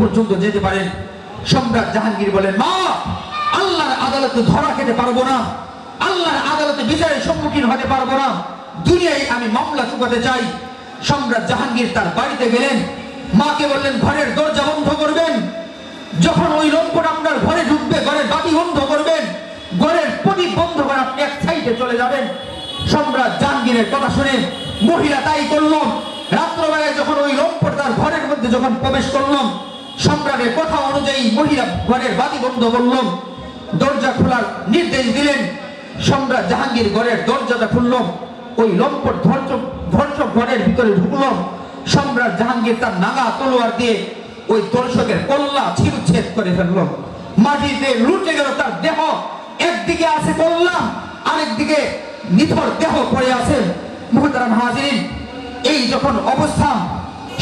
পর্যন্ত যেতে পারেন। সম্রাট জাহাঙ্গীর বলেন, মা, আল্লাহর আদালতে ধরা খেতে পারবো না, আল্লাহর আদালতে বিচারের সম্মুখীন হতে পারবো না, দুনিয়ায় আমি মামলা চুকাতে চাই। সম্রাট জাহাঙ্গীর তার বাড়িতে গেলেন, মাকে বললেন ঘরের দরজা বন্ধ করবেন, যখন ওই লম্পট আপনার ঘরে ঢুকবে ঘরের বাতি বন্ধ করবেন, ঘরের প্রদীপ বন্ধ করে আপনি এক সাইডে চলে যাবেন। সম্রাট জাহাঙ্গীরের কথা শুনে মহিলা তাই করল। রাত্রবেলায় যখন ওই লম্পট তার ঘরের মধ্যে যখন প্রবেশ করলাম, সম্রাটের কথা অনুযায়ী মহিলা ঘরের বাতি বন্ধ করল, দরজা খোলার নির্দেশ দিলেন। সম্রাট জাহাঙ্গীর ঘরের দরজাটা খুলল, ওই লম্পট ধর্ষক ঘরের ভিতরে ঢুকল। সম্রাট জাহাঙ্গীর তার নাগা তলোয়ার দিয়ে ওই দর্শকের কল্লা ছিঁড়ুচ্ছেদ করে ফেলল, মাটিতে লুটে গেল তার দেহ। একদিকে আছে কল্লা, আরেকদিকে নিথর দেহ পড়ে আছে। মুহতারাম হাজিরিন, এই যখন অবস্থা,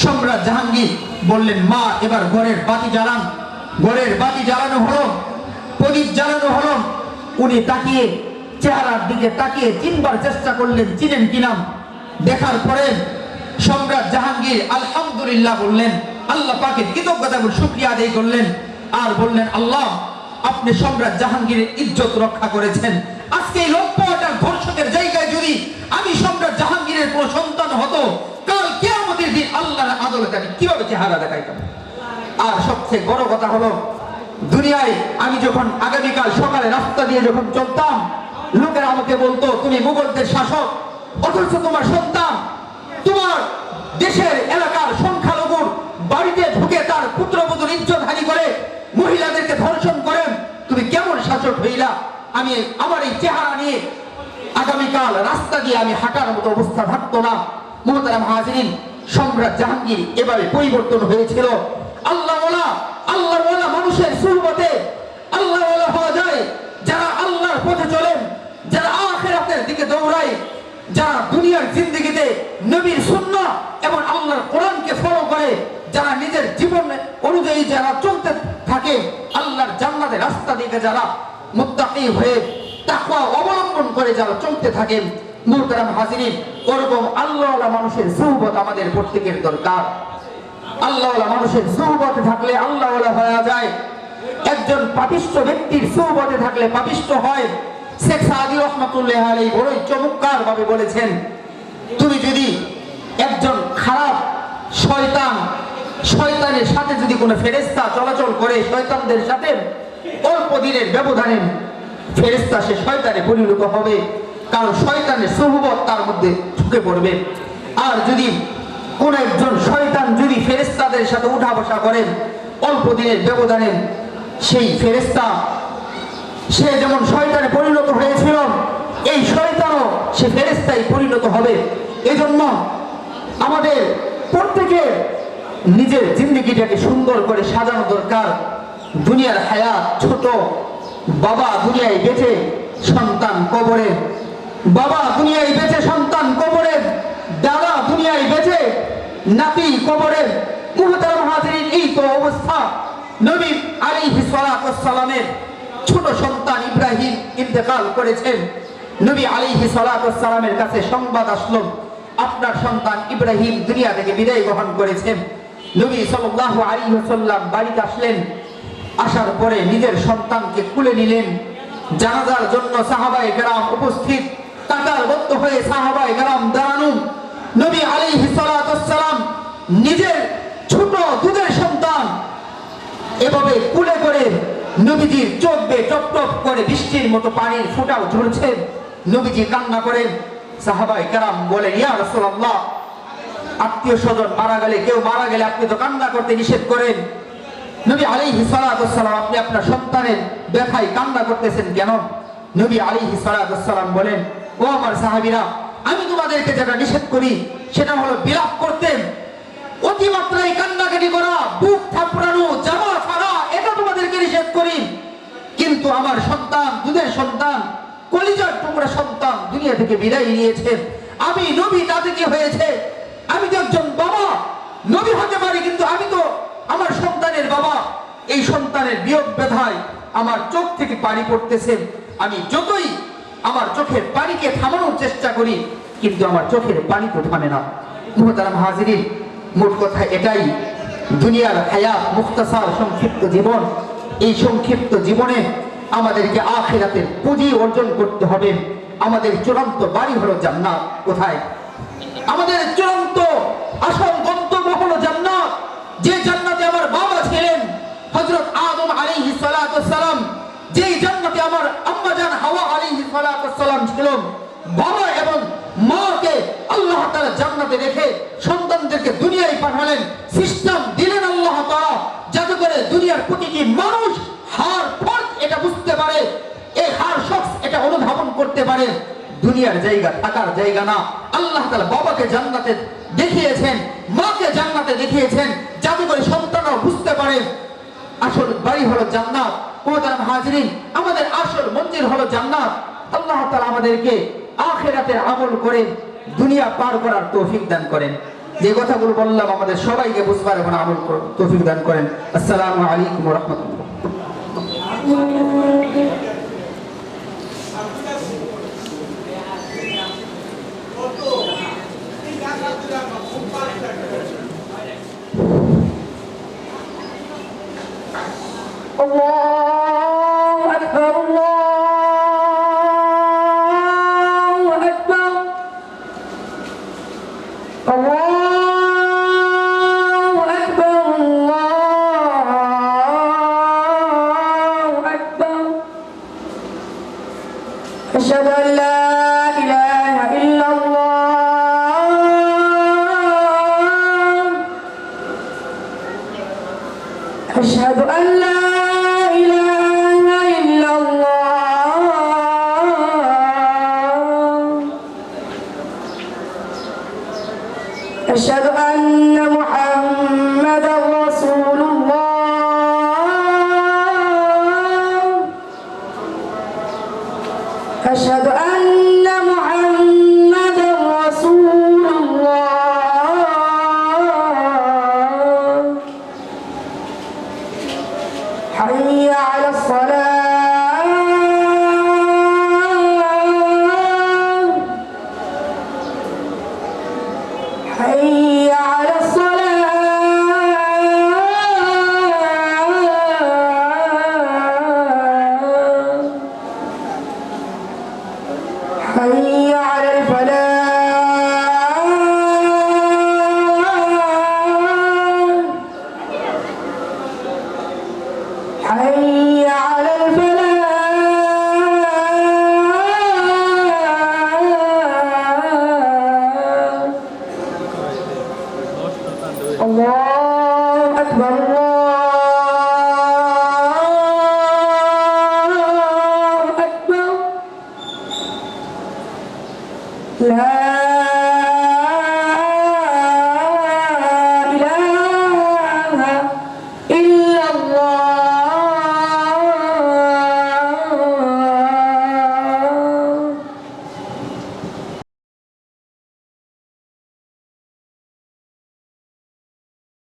সম্রাট জাহাঙ্গীর বললেন, মা, এবার ঘরের বাতি জ্বালান। ঘরের বাতি জ্বালানো হলো, প্রদীপ জ্বালানো হলো। উনি তাকিয়ে, চেহারার দিকে তাকিয়ে চিনবার চেষ্টা করলেন, চিনেন কিনা। দেখার পরে সম্রাট জাহাঙ্গীর আলহামদুলিল্লাহ বললেন, আল্লাহ পাকের কৃতজ্ঞতা বলে শুকরিয়া আদায় করলেন, আর বললেন, আল্লাহ, আপনি সম্রাট জাহাঙ্গীরের ইজ্জত রক্ষা করেছেন। আজকে এই লম্পট আর ধর্ষকের জায়গায় যদি আমি সম্রাট জাহাঙ্গীরের কোন সন্তান হতো, কাল কিয়ামতের দিন আল্লাহর আদালতে আমি কিভাবে চেহারা দেখাইতাম। আর সবচেয়ে বড় কথা হলো, দুনিয়ায় আমি যখন আগামীকাল সকালে রাস্তা দিয়ে যখন চলতাম, লোকেরা আমাকে বলতো, তুমি মুঘলদের শাসক, অথচ তোমার সন্তান তোমার দেশের এলাকার সংখ্যালঘুর বাড়িতে ঢুকে তার পুত্রবধূর ইজ্জত হানি করে, মহিলাদেরকে ধর্ষণ করেন, তুমি কেমন শাসক হইলা। আমি আমার এই চেহারা নিয়ে আগামীকাল রাস্তা দিয়ে আমি হাঁটার মতো অবস্থা থাকতো না। মুহতারাম হাজিরিন, সম্রাট জাহাঙ্গীর এবারে পরিবর্তন হয়েছিল। আল্লাহওয়ালা মানুষের সুহবতে আল্লাহওয়ালা হওয়া যায় যারা আল্লাহর পথে চলেন, যারা আখিরাতের দিকে দৌড়ায়, যারা দুনিয়ার জিন্দেগিতে নবীর সুন্নাহ এবং আল্লাহর কোরআনকে ফলো করে, যারা নিজের জীবন অনুযায়ী যারা চলতে থাকে, আল্লাহর জান্নাতের রাস্তা দিকে যারা মুত্তাকি হয়ে তাকওয়া অবলম্বন করে যারা চলতে থাকেন। মুহতারাম হাজিরিন, ওরকম আল্লাহওয়ালা মানুষের সুহবত আমাদের প্রত্যেকের দরকার। আল্লাহওয়ালা মানুষের সুহবতে থাকলে আল্লাহওয়ালা হয়ে যায়। একজন পাপিষ্ঠ ব্যক্তির সুহবতে থাকলে পাপিষ্ঠ হয়। শেখ সাদি রহমাতুল্লাহ আলাইহি বড়ই চমৎকার ভাবে বলেছেন, তুমি যদি একজন খারাপ শয়তানের সাথে যদি কোনো ফেরেশতা চলাচল করে, শয়তানদের সাথে অল্প দিনের ব্যবধানে ফেরেশতা সে শয়তানে পরিণত হবে, কারণ শয়তানের সুহবত তার মধ্যে ঢুকে পড়বে। আর যদি কোন একজন শয়তান যদি ফেরেশতাদের সাথে উঠা বসা করেন, অল্প দিনের ব্যবধানে সেই ফেরেশতা সে যেমন শয়তানে পরিণত হয়েছিল, এই শয়তানও সে ফেরেশতায় পরিণত হবে। এজন্য আমাদের প্রত্যেকের নিজের জিন্দেগিটাকে সুন্দর করে সাজানো দরকার। দুনিয়ার হায়াত ছোট। বাবা দুনিয়ায় বেঁচে, সন্তান কবরে। বাবা দুনিয়ায় বেঁচে, সন্তান কবরে। দাদা দুনিয়ায় বেঁচে, নাতি কবরে। মুহতারাম হাজিরিন, এই তো অবস্থা। নবী আলাইহিস সালাতু ওয়াস সালামের ছোট সন্তান ইব্রাহিম ইন্তেকাল করেছেন। নবী আলাইহিস সালাতু ওয়াস সালামের কাছে সংবাদ আসলো, আপনার সন্তান ইব্রাহিম দুনিয়া থেকে বিদায় গ্রহণ করেছেন। নবী সাল্লাল্লাহু আলাইহি ওয়াসাল্লাম বাড়িতে আসলেন। আসার পরে নিজের সন্তানকে কুলে নিলেন। জানাজার জন্য সাহাবায়ে কেরাম উপস্থিত, কাতারবদ্ধ হয়ে সাহাবায়ে কেরাম দাঁড়ানো। নবী আলাইহিস সালাতু ওয়াস সালাম নিজের ছোট দুধের সন্তান এভাবে কুলে করে, নবীজির চোখ বেয়ে টপ টপ করে বৃষ্টির মতো পানির ফোঁটাও ঝরছে। নবীজি কান্না করেন। সাহাবায়ে কেরাম বলেন, ইয়া রাসূলুল্লাহ, আত্মীয় স্বজন মারা গেলে, কেউ মারা গেলে আপনি তো কান্না করতে নিষেধ করেন। নবী আলাইহিস সালাতু ওয়াস সালাম, আপনি আপনার সন্তানের ব্যথায় কান্না করতেছেন কেন? নবী আলাইহিস সালাতু ওয়াস সালাম বলেন, ও আমার সাহাবীরা, আমি তোমাদেরকে যেটা নিষেধ করি সেটা হলো বিলাপ করতে, অতিমাত্রায় কান্নাকাটি করা, বুক থাপড়ানো, জামা ফাড়া, এটা তোমাদেরকে নিষেধ করি। কিন্তু আমার সন্তান, দুধের সন্তান, কলিজার টুকরা সন্তান দুনিয়া থেকে বিদায় নিয়েছে। আমি নবী, তাতে কি হয়েছে? আমি তো একজন বাবা, নবী হতে পারি, কিন্তু আমি তো আমার সন্তানের বাবা। এই সন্তানের বিয়োগ ব্যথায় আমার চোখ থেকে পানি পড়তেছে। আমি যতই আমার চোখের পানিকে থামানোর চেষ্টা করি, কিন্তু আমার চোখের পানি তো থামে না। মুহতারাম হাজিরিন, মোট কথা এটাই, দুনিয়ার হায়াত মুখতাসার, সংক্ষিপ্ত জীবন। এই সংক্ষিপ্ত জীবনে আমাদেরকে আখিরাতের পুঁজি অর্জন করতে হবে। আমাদের চূড়ান্ত বাড়ি হলো জান্নাত। কোথায়? আমাদের চূড়ান্ত আসল গন্তব্য হলো জান্নাত। যে জান্নাতে আমার বাবা ছিলেন হযরত আদম আলাইহিস সালাতু ওয়াস সালাম, যেই জান্নাতে আমার আম্মা জান হাওয়া আলাইহিস সালাতু ওয়াস সালাম ছিলেন। বাবা এবং মাকে আল্লাহ তাআলা জান্নাতে রেখে সন্তানদেরকে দুনিয়ায় পাঠালেন। সিস্টেম দিলেন আল্লাহ তাআলা, যাতে করে দুনিয়ার প্রতিটি মানুষ হার ফরজ এটা বুঝতে পারে, এই হার শখস এটা অনুধাবন করতে পারে। দুনিয়ার জায়গা থাকার জায়গা না। আল্লাহ তাআলা বাবাকে জান্নাতে দেখিয়েছেন, মাকে জান্নাতে দেখিয়েছেন, যাতে করে সন্তানরা বুঝতে পারে আসল বাড়ি হলো জান্নাত। মুহতারাম হাজিরিন, আমাদের আসল মঞ্জিল হলো জান্নাত। আল্লাহ তাআলা আমাদেরকে আখিরাতের আমল করে দুনিয়া পার করার তৌফিক দান করেন। যে কথাগুলো বললাম আমাদের সবাইকে বুঝবার এবং আমল করার তৌফিক দান করেন। আসসালামু আলাইকুম ওয়া রাহমাতুল্লাহ। الله أكبر الله أكبر الله أكبر الله أكبر أشهد أن لا إله إلا الله أشهد أن لا أشهد أن محمدا رسول الله أشهد أن محمدا رسول الله حي على الصلاة حي على الصلاة حي على الفلاح حي على الفلاح الله أكبر الله أكبر لا